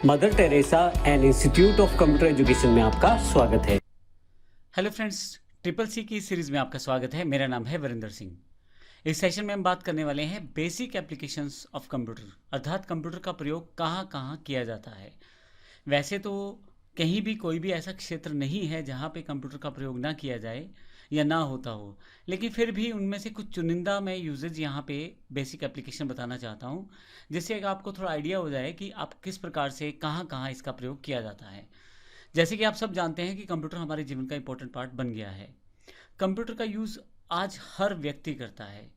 Mother Teresa and institute of computer education में आपका स्वागत है। हेलो फ्रेंड्स, ट्रिपल सी की सीरीज़ में आपका स्वागत है। मेरा नाम है वीरेंद्र सिंह। इस सेशन में हम बात करने वाले हैं बेसिक एप्लीकेशंस ऑफ कंप्यूटर, अर्थात कंप्यूटर का प्रयोग कहाँ कहाँ किया जाता है। वैसे तो कहीं भी कोई भी ऐसा क्षेत्र नहीं है जहाँ पे कंप्यूटर का प्रयोग ना किया जाए या ना होता हो, लेकिन फिर भी उनमें से कुछ चुनिंदा मैं यूजेज यहाँ पे बेसिक एप्लीकेशन बताना चाहता हूँ, जिससे आपको थोड़ा आइडिया हो जाए कि आप किस प्रकार से कहाँ कहाँ इसका प्रयोग किया जाता है। जैसे कि आप सब जानते हैं कि कंप्यूटर हमारे जीवन का इंपॉर्टेंट पार्ट बन गया है। कंप्यूटर का यूज़ आज हर व्यक्ति करता है,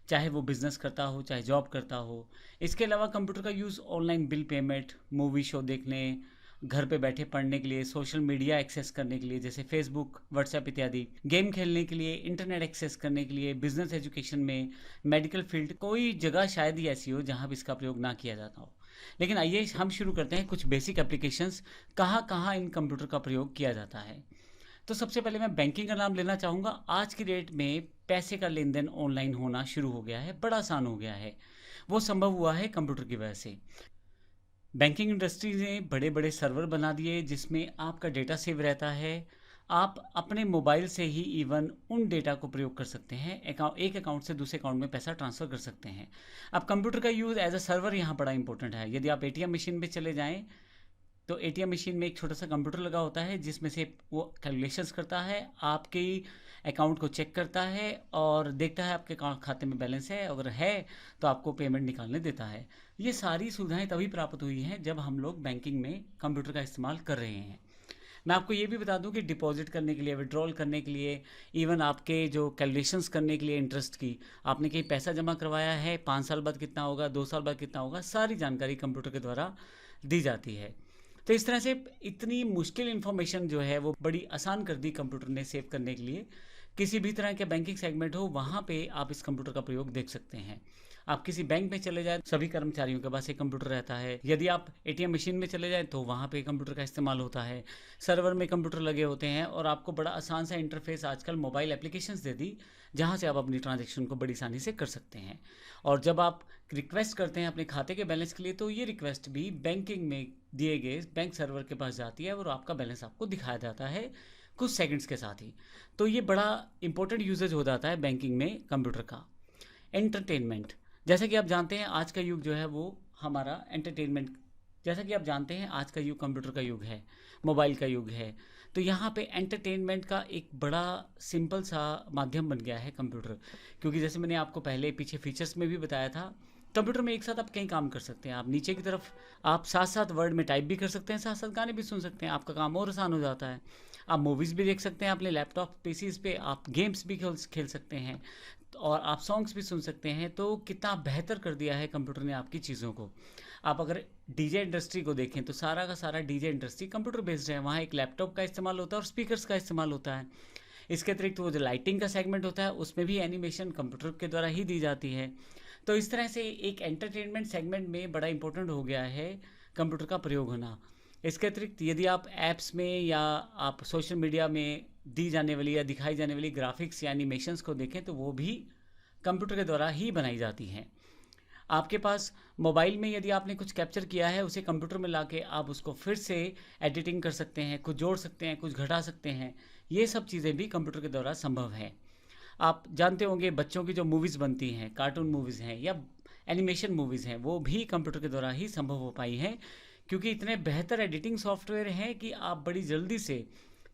चाहे वो बिजनेस करता हो, चाहे जॉब करता हो। इसके अलावा कंप्यूटर का use online bill payment, movie show देखने, घर पे बैठे पढ़ने के लिए, सोशल मीडिया एक्सेस करने के लिए जैसे फेसबुक, व्हाट्सएप इत्यादि, गेम खेलने के लिए, इंटरनेट एक्सेस करने के लिए, बिजनेस एजुकेशन में, मेडिकल फील्ड, कोई जगह शायद ही ऐसी हो जहाँ भी इसका प्रयोग ना किया जाता हो। लेकिन आइए हम शुरू करते हैं कुछ बेसिक एप्लीकेशंस कहाँ कहाँ इन कंप्यूटर का प्रयोग किया जाता है। तो सबसे पहले मैं बैंकिंग का नाम लेना चाहूँगा। आज की डेट में पैसे का लेन देन ऑनलाइन होना शुरू हो गया है, बड़ा आसान हो गया है। वो संभव हुआ है कंप्यूटर की वजह से। बैंकिंग इंडस्ट्री ने बड़े बड़े सर्वर बना दिए जिसमें आपका डेटा सेव रहता है। आप अपने मोबाइल से ही इवन उन डेटा को प्रयोग कर सकते हैं, एक अकाउंट से दूसरे अकाउंट में पैसा ट्रांसफ़र कर सकते हैं। अब कंप्यूटर का यूज़ एज अ सर्वर यहाँ बड़ा इंपॉर्टेंट है। यदि आप एटीएम मशीन पे चले जाएं तो एटीएम मशीन में एक छोटा सा कंप्यूटर लगा होता है जिसमें से वो कैलकुलेशंस करता है, आपके अकाउंट को चेक करता है और देखता है आपके खाते में बैलेंस है, अगर है तो आपको पेमेंट निकालने देता है। ये सारी सुविधाएं तभी प्राप्त हुई हैं जब हम लोग बैंकिंग में कंप्यूटर का इस्तेमाल कर रहे हैं। मैं आपको ये भी बता दूं कि डिपॉजिट करने के लिए, विड्रॉल करने के लिए, इवन आपके जो कैलकुलेशंस करने के लिए इंटरेस्ट की, आपने कहीं पैसा जमा करवाया है, 5 साल बाद कितना होगा, 2 साल बाद कितना होगा, सारी जानकारी कंप्यूटर के द्वारा दी जाती है। तो इस तरह से इतनी मुश्किल इन्फॉर्मेशन जो है वो बड़ी आसान कर दी कंप्यूटर ने सेव करने के लिए। किसी भी तरह के बैंकिंग सेगमेंट हो वहाँ पे आप इस कंप्यूटर का प्रयोग देख सकते हैं। आप किसी बैंक में चले जाए, सभी कर्मचारियों के पास एक कंप्यूटर रहता है। यदि आप एटीएम मशीन में चले जाए तो वहाँ पे कंप्यूटर का इस्तेमाल होता है। सर्वर में कंप्यूटर लगे होते हैं और आपको बड़ा आसान सा इंटरफेस आजकल मोबाइल एप्लीकेशंस दे दी, जहाँ से आप अपनी ट्रांजैक्शन को बड़ी आसानी से कर सकते हैं। और जब आप रिक्वेस्ट करते हैं अपने खाते के बैलेंस के लिए तो ये रिक्वेस्ट भी बैंकिंग में दिए गए बैंक सर्वर के पास जाती है और आपका बैलेंस आपको दिखाया जाता है कुछ सेकंड्स के साथ ही। तो ये बड़ा इंपॉर्टेंट यूजेज हो जाता है बैंकिंग में कंप्यूटर का। एंटरटेनमेंट, जैसा कि आप जानते हैं आज का युग जो है वो हमारा एंटरटेनमेंट, जैसा कि आप जानते हैं आज का युग कंप्यूटर का युग है, मोबाइल का युग है। तो यहाँ पे एंटरटेनमेंट का एक बड़ा सिंपल सा माध्यम बन गया है कंप्यूटर, क्योंकि जैसे मैंने आपको पहले पीछे फीचर्स में भी बताया था, कंप्यूटर में एक साथ आप कई काम कर सकते हैं। आप नीचे की तरफ आप साथ साथ वर्ड में टाइप भी कर सकते हैं, साथ साथ गाने भी सुन सकते हैं, आपका काम और आसान हो जाता है। आप मूवीज़ भी देख सकते हैं अपने लैपटॉप पीसीज पे, आप गेम्स भी खेल सकते हैं और आप सॉन्ग्स भी सुन सकते हैं। तो कितना बेहतर कर दिया है कंप्यूटर ने आपकी चीज़ों को। आप अगर डीजे इंडस्ट्री को देखें तो सारा का सारा डीजे इंडस्ट्री कंप्यूटर बेस्ड है। वहाँ एक लैपटॉप का इस्तेमाल होता है और स्पीकर्स का इस्तेमाल होता है। इसके अतिरिक्त वो जो लाइटिंग का सेगमेंट होता है उसमें भी एनिमेशन कंप्यूटर के द्वारा ही दी जाती है। तो इस तरह से एक एंटरटेनमेंट सेगमेंट में बड़ा इंपॉर्टेंट हो गया है कंप्यूटर का प्रयोग होना। इसके अतिरिक्त यदि आप ऐप्स में या आप सोशल मीडिया में दी जाने वाली या दिखाई जाने वाली ग्राफिक्स या एनिमेशंस को देखें तो वो भी कंप्यूटर के द्वारा ही बनाई जाती हैं। आपके पास मोबाइल में यदि आपने कुछ कैप्चर किया है उसे कंप्यूटर में लाके आप उसको फिर से एडिटिंग कर सकते हैं, कुछ जोड़ सकते हैं, कुछ घटा सकते हैं। ये सब चीज़ें भी कंप्यूटर के द्वारा संभव है। आप जानते होंगे बच्चों की जो मूवीज़ बनती हैं, कार्टून मूवीज़ हैं या एनिमेशन मूवीज़ हैं, वो भी कंप्यूटर के द्वारा ही संभव हो पाई हैं, क्योंकि इतने बेहतर एडिटिंग सॉफ्टवेयर हैं कि आप बड़ी जल्दी से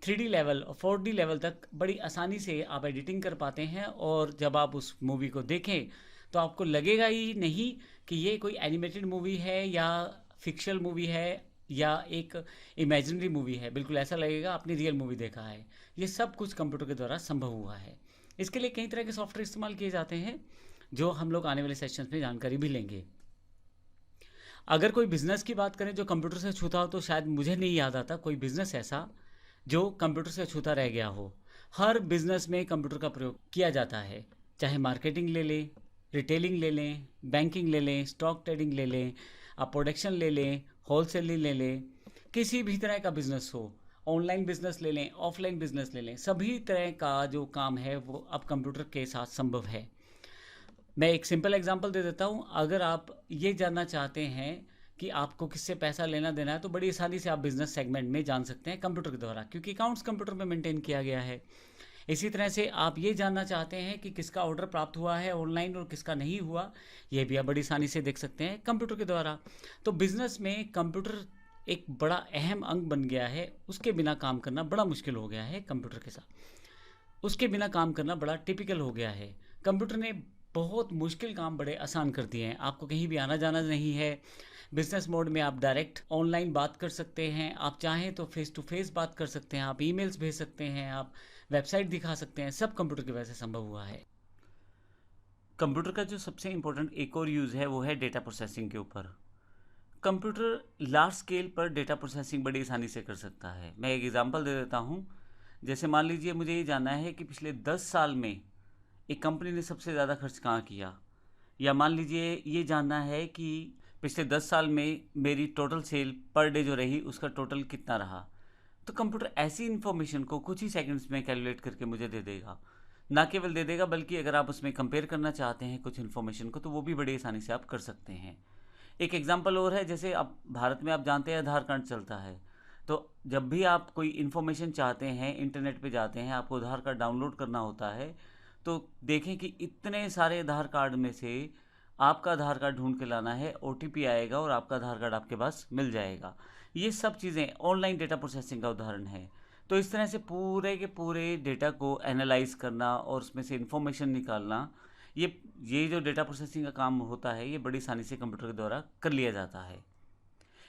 3D लेवल और 4D लेवल तक बड़ी आसानी से आप एडिटिंग कर पाते हैं। और जब आप उस मूवी को देखें तो आपको लगेगा ही नहीं कि ये कोई एनिमेटेड मूवी है या फिक्शनल मूवी है या एक इमेजिनरी मूवी है। बिल्कुल ऐसा लगेगा आपने रियल मूवी देखा है। ये सब कुछ कंप्यूटर के द्वारा संभव हुआ है। इसके लिए कई तरह के सॉफ्टवेयर इस्तेमाल किए जाते हैं जो हम लोग आने वाले सेशंस में जानकारी भी लेंगे। अगर कोई बिजनेस की बात करें जो कंप्यूटर से छूता हो तो शायद मुझे नहीं याद आता कोई बिजनेस ऐसा जो कंप्यूटर से छूता रह गया हो। हर बिजनेस में कंप्यूटर का प्रयोग किया जाता है, चाहे मार्केटिंग ले लें, रिटेलिंग ले लें, बैंकिंग ले लें, स्टॉक ट्रेडिंग ले लें, आप प्रोडक्शन ले लें, होलसेलिंग ले लें, किसी भी तरह का बिजनेस हो, ऑनलाइन बिजनेस ले लें, ऑफलाइन बिजनेस ले लें, सभी तरह का जो काम है वो अब कंप्यूटर के साथ संभव है। मैं एक सिंपल एग्जांपल दे देता हूँ। अगर आप ये जानना चाहते हैं कि आपको किससे पैसा लेना देना है, तो बड़ी आसानी से आप बिजनेस सेगमेंट में जान सकते हैं कंप्यूटर के द्वारा, क्योंकि अकाउंट्स कंप्यूटर में मेंटेन किया गया है। इसी तरह से आप ये जानना चाहते हैं कि किसका ऑर्डर प्राप्त हुआ है ऑनलाइन और किसका नहीं हुआ, ये भी आप बड़ी आसानी से देख सकते हैं कंप्यूटर के द्वारा। तो बिजनेस में कंप्यूटर एक बड़ा अहम अंग बन गया है, उसके बिना काम करना बड़ा मुश्किल हो गया है कंप्यूटर के साथ, उसके बिना काम करना बड़ा टिपिकल हो गया है। कंप्यूटर ने बहुत मुश्किल काम बड़े आसान कर दिए हैं। आपको कहीं भी आना जाना नहीं है। बिजनेस मोड में आप डायरेक्ट ऑनलाइन बात कर सकते हैं, आप चाहें तो फेस टू फेस बात कर सकते हैं, आप ईमेल्स भेज सकते हैं, आप वेबसाइट दिखा सकते हैं, सब कंप्यूटर की वजह से संभव हुआ है। कंप्यूटर का जो सबसे इम्पोर्टेंट एक और यूज़ है वो है डेटा प्रोसेसिंग के ऊपर। कंप्यूटर लार्ज स्केल पर डेटा प्रोसेसिंग बड़ी आसानी से कर सकता है। मैं एक एग्जांपल दे देता हूँ। जैसे मान लीजिए मुझे ये जानना है कि पिछले 10 साल में एक कंपनी ने सबसे ज़्यादा खर्च कहाँ किया, या मान लीजिए ये जानना है कि पिछले 10 साल में मेरी टोटल सेल पर डे जो रही उसका टोटल कितना रहा। तो कंप्यूटर ऐसी इन्फॉर्मेशन को कुछ ही सेकंड्स में कैलकुलेट करके मुझे दे देगा। ना केवल दे देगा बल्कि अगर आप उसमें कंपेयर करना चाहते हैं कुछ इन्फॉर्मेशन को, तो वो भी बड़ी आसानी से आप कर सकते हैं। एक एग्जांपल और है, जैसे अब भारत में आप जानते हैं आधार कार्ड चलता है, तो जब भी आप कोई इन्फॉर्मेशन चाहते हैं इंटरनेट पे जाते हैं, आपको आधार कार्ड डाउनलोड करना होता है, तो देखें कि इतने सारे आधार कार्ड में से आपका आधार कार्ड ढूंढ के लाना है, ओटीपी आएगा और आपका आधार कार्ड आपके पास मिल जाएगा। ये सब चीज़ें ऑनलाइन डेटा प्रोसेसिंग का उदाहरण है। तो इस तरह से पूरे के पूरे डेटा को एनालाइज करना और उसमें से इंफॉर्मेशन निकालना, ये जो डेटा प्रोसेसिंग का काम होता है, ये बड़ी आसानी से कंप्यूटर के द्वारा कर लिया जाता है।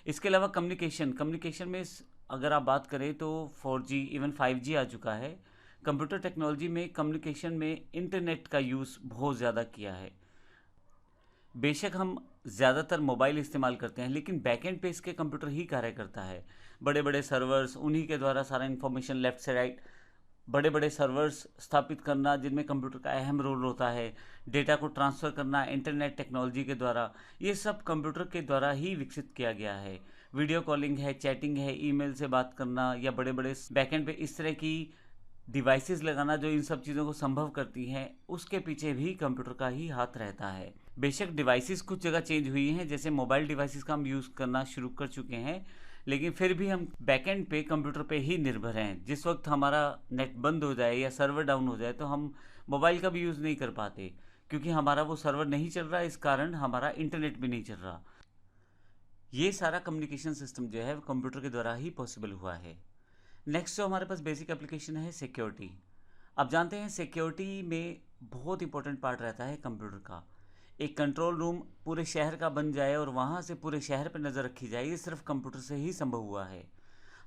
इसके अलावा कम्युनिकेशन में अगर आप बात करें तो 4G इवन 5G आ चुका है। कंप्यूटर टेक्नोलॉजी में कम्युनिकेशन में इंटरनेट का यूज़ बहुत ज़्यादा किया है। बेशक हम ज़्यादातर मोबाइल इस्तेमाल करते हैं, लेकिन बैकएंड पे इसके कंप्यूटर ही कार्य करता है। बड़े बड़े सर्वर्स, उन्हीं के द्वारा सारा इन्फॉर्मेशन लेफ़्ट से राइट, बड़े बड़े सर्वर्स स्थापित करना जिनमें कंप्यूटर का अहम रोल होता है, डेटा को ट्रांसफ़र करना इंटरनेट टेक्नोलॉजी के द्वारा, ये सब कंप्यूटर के द्वारा ही विकसित किया गया है। वीडियो कॉलिंग है, चैटिंग है, ईमेल से बात करना, या बड़े बड़े बैकएंड पे इस तरह की डिवाइसेस लगाना जो इन सब चीज़ों को संभव करती हैं, उसके पीछे भी कंप्यूटर का ही हाथ रहता है। बेशक डिवाइसेस कुछ जगह चेंज हुई हैं, जैसे मोबाइल डिवाइसेस का हम यूज़ करना शुरू कर चुके हैं, लेकिन फिर भी हम बैकएंड पे कंप्यूटर पे ही निर्भर हैं। जिस वक्त हमारा नेट बंद हो जाए या सर्वर डाउन हो जाए तो हम मोबाइल का भी यूज़ नहीं कर पाते, क्योंकि हमारा वो सर्वर नहीं चल रहा, इस कारण हमारा इंटरनेट भी नहीं चल रहा। ये सारा कम्युनिकेशन सिस्टम जो है वो कंप्यूटर के द्वारा ही पॉसिबल हुआ है। नेक्स्ट जो हमारे पास बेसिक एप्लीकेशन है सिक्योरिटी। आप जानते हैं सिक्योरिटी में बहुत इंपॉर्टेंट पार्ट रहता है कंप्यूटर का। एक कंट्रोल रूम पूरे शहर का बन जाए और वहाँ से पूरे शहर पर नज़र रखी जाए, ये सिर्फ कंप्यूटर से ही संभव हुआ है।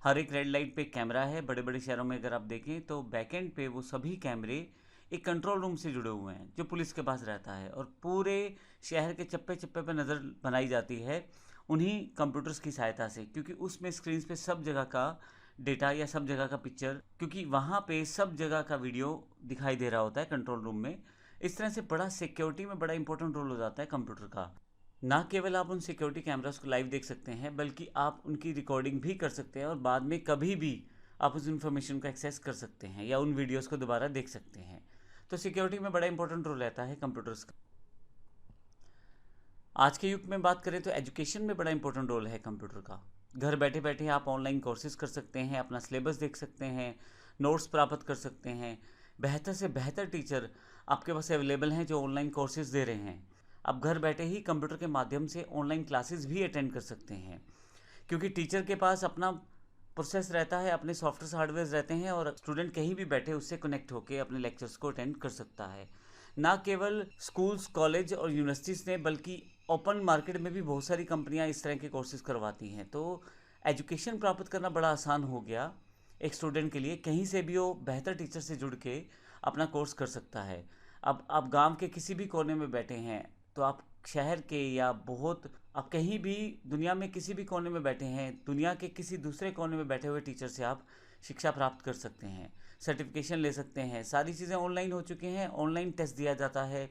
हर एक रेड लाइट पे कैमरा है। बड़े बड़े शहरों में अगर आप देखें तो बैकएंड पे वो सभी कैमरे एक कंट्रोल रूम से जुड़े हुए हैं जो पुलिस के पास रहता है, और पूरे शहर के चप्पे चप्पे पे नज़र बनाई जाती है उन्हीं कंप्यूटर्स की सहायता से, क्योंकि उसमें स्क्रीन पे सब जगह का डेटा या सब जगह का पिक्चर, क्योंकि वहाँ पे सब जगह का वीडियो दिखाई दे रहा होता है कंट्रोल रूम में। इस तरह से बड़ा सिक्योरिटी में बड़ा इंपॉर्टेंट रोल हो जाता है कंप्यूटर का। ना केवल आप उन सिक्योरिटी कैमरास को लाइव देख सकते हैं, बल्कि आप उनकी रिकॉर्डिंग भी कर सकते हैं और बाद में कभी भी आप उस इन्फॉर्मेशन को एक्सेस कर सकते हैं या उन वीडियोस को दोबारा देख सकते हैं। तो सिक्योरिटी में बड़ा इंपॉर्टेंट रोल रहता है कंप्यूटर्स का। आज के युग में बात करें तो एजुकेशन में बड़ा इंपॉर्टेंट रोल है कंप्यूटर का। घर बैठे बैठे आप ऑनलाइन कोर्सेज कर सकते हैं, अपना सिलेबस देख सकते हैं, नोट्स प्राप्त कर सकते हैं। बेहतर से बेहतर टीचर आपके पास अवेलेबल हैं जो ऑनलाइन कोर्सेज दे रहे हैं। आप घर बैठे ही कंप्यूटर के माध्यम से ऑनलाइन क्लासेस भी अटेंड कर सकते हैं, क्योंकि टीचर के पास अपना प्रोसेस रहता है, अपने सॉफ्टवेयर हार्डवेयर रहते हैं, और स्टूडेंट कहीं भी बैठे उससे कनेक्ट होकर अपने लेक्चर्स को अटेंड कर सकता है। ना केवल स्कूल्स, कॉलेज और यूनिवर्सिटीज़ ने, बल्कि ओपन मार्केट में भी बहुत सारी कंपनियां इस तरह के कोर्सेज करवाती हैं। तो एजुकेशन प्राप्त करना बड़ा आसान हो गया एक स्टूडेंट के लिए। कहीं से भी वो बेहतर टीचर से जुड़ के अपना कोर्स कर सकता है। अब आप गांव के किसी भी कोने में बैठे हैं तो आप शहर के या आप कहीं भी दुनिया में किसी भी कोने में बैठे हैं, दुनिया के किसी दूसरे कोने में बैठे हुए टीचर से आप शिक्षा प्राप्त कर सकते हैं, सर्टिफिकेशन ले सकते हैं। सारी चीज़ें ऑनलाइन हो चुकी हैं। ऑनलाइन टेस्ट दिया जाता है,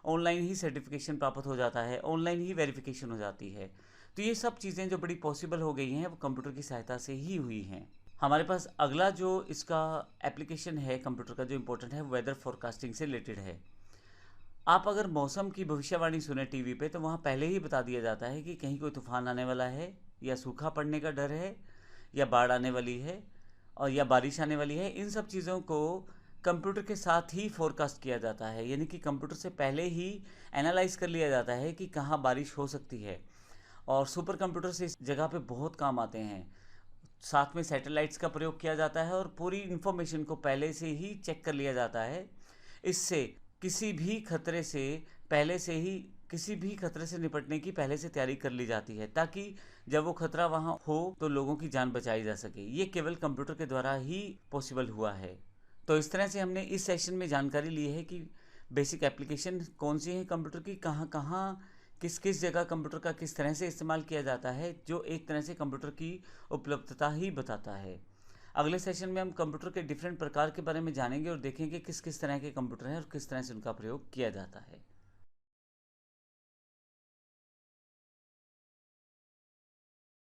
ऑनलाइन ही सर्टिफिकेशन प्राप्त हो जाता है, ऑनलाइन ही वेरिफिकेशन हो जाती है। तो ये सब चीज़ें जो बड़ी पॉसिबल हो गई हैं वो कंप्यूटर की सहायता से ही हुई हैं। हमारे पास अगला जो इसका एप्लीकेशन है कंप्यूटर का जो इम्पोर्टेंट है, वेदर फोरकास्टिंग से रिलेटेड है। आप अगर मौसम की भविष्यवाणी सुने टीवी पे तो वहाँ पहले ही बता दिया जाता है कि कहीं कोई तूफान आने वाला है, या सूखा पड़ने का डर है, या बाढ़ आने वाली है, और या बारिश आने वाली है। इन सब चीज़ों को कंप्यूटर के साथ ही फोरकास्ट किया जाता है, यानी कि कंप्यूटर से पहले ही एनालाइज कर लिया जाता है कि कहाँ बारिश हो सकती है। और सुपर कंप्यूटर से इस जगह पे बहुत काम आते हैं। साथ में सैटेलाइट्स का प्रयोग किया जाता है और पूरी इन्फॉर्मेशन को पहले से ही चेक कर लिया जाता है। इससे किसी भी खतरे से पहले से ही किसी भी खतरे से निपटने की पहले से तैयारी कर ली जाती है, ताकि जब वो खतरा वहाँ हो तो लोगों की जान बचाई जा सके। ये केवल कंप्यूटर के द्वारा ही पॉसिबल हुआ है। तो इस तरह से हमने इस सेशन में जानकारी ली है कि बेसिक एप्लीकेशन कौन सी है कंप्यूटर की, कहाँ कहाँ किस किस जगह कंप्यूटर का किस तरह से इस्तेमाल किया जाता है, जो एक तरह से कंप्यूटर की उपलब्धता ही बताता है। अगले सेशन में हम कंप्यूटर के डिफरेंट प्रकार के बारे में जानेंगे और देखेंगे किस किस तरह के कंप्यूटर हैं और किस तरह से उनका प्रयोग किया जाता है।